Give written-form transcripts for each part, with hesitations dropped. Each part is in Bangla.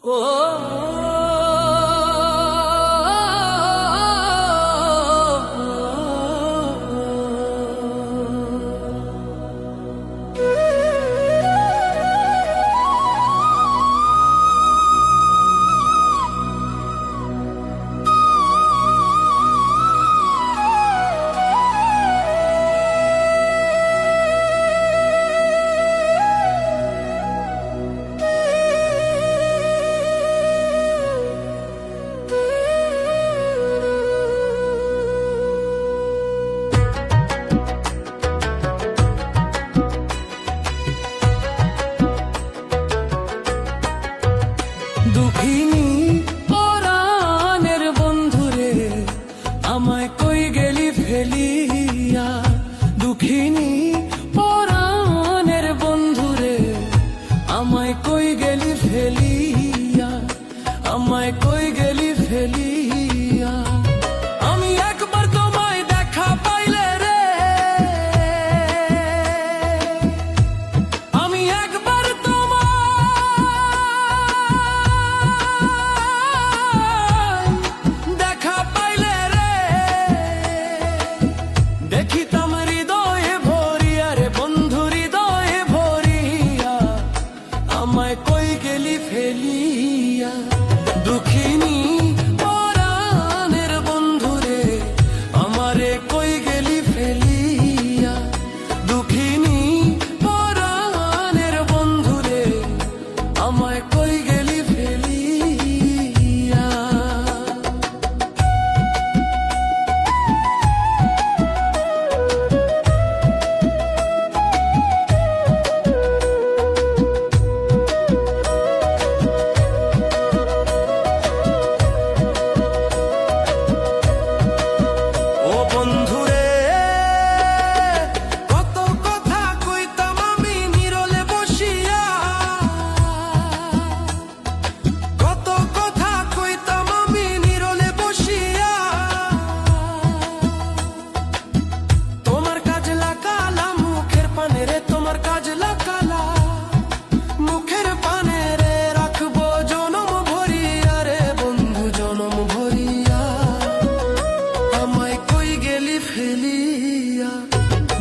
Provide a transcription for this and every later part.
ও দুঃখিনী পরাণের বন্ধুরে আমায় কই গেলি ফেলিয়া, দুঃখিনী পরাণের বন্ধুরে আমায় কই গেলি ফেলিয়া, আমায় কই গেলি ফেলিয়া। আমি একবার তোমায় দেখা পাইলে রে, আমি একবার দেখা পাইলে রে, দেখিতাম হৃদয়ে ভরিয়া রে বন্ধু হৃদয়ে ভরিয়া, আমায় কই গেলি ফেলিয়া। দুঃখিনী পরাণের বন্ধুরে আমারে কই গেলি ফেলিয়া, দুঃখিনী পরাণের বন্ধুরে আমায় কই গেলি ফেলিয়া।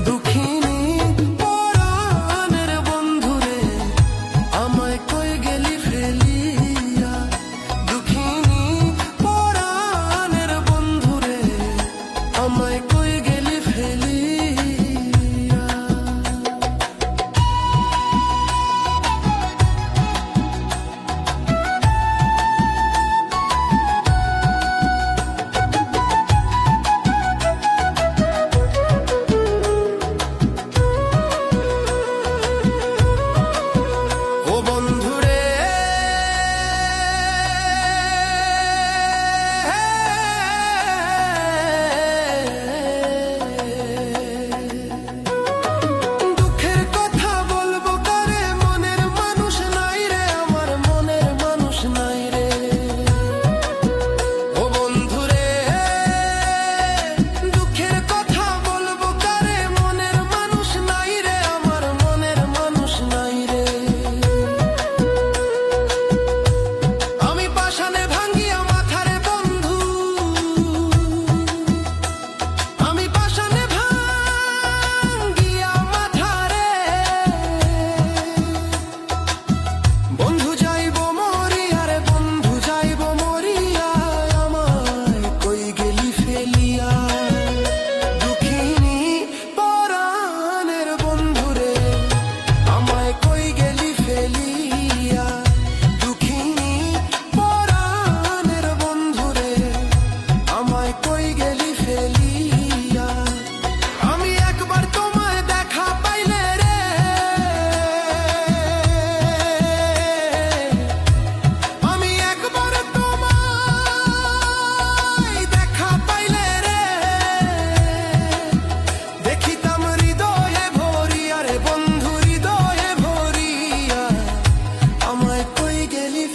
দুঃখিনী পরাণের বন্ধুরে আমায় কই গেলি ফেলিয়া, দুঃখিনী পরাণের বন্ধুরে আমায় কই গেলি ফেলিয়া।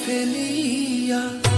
Feliz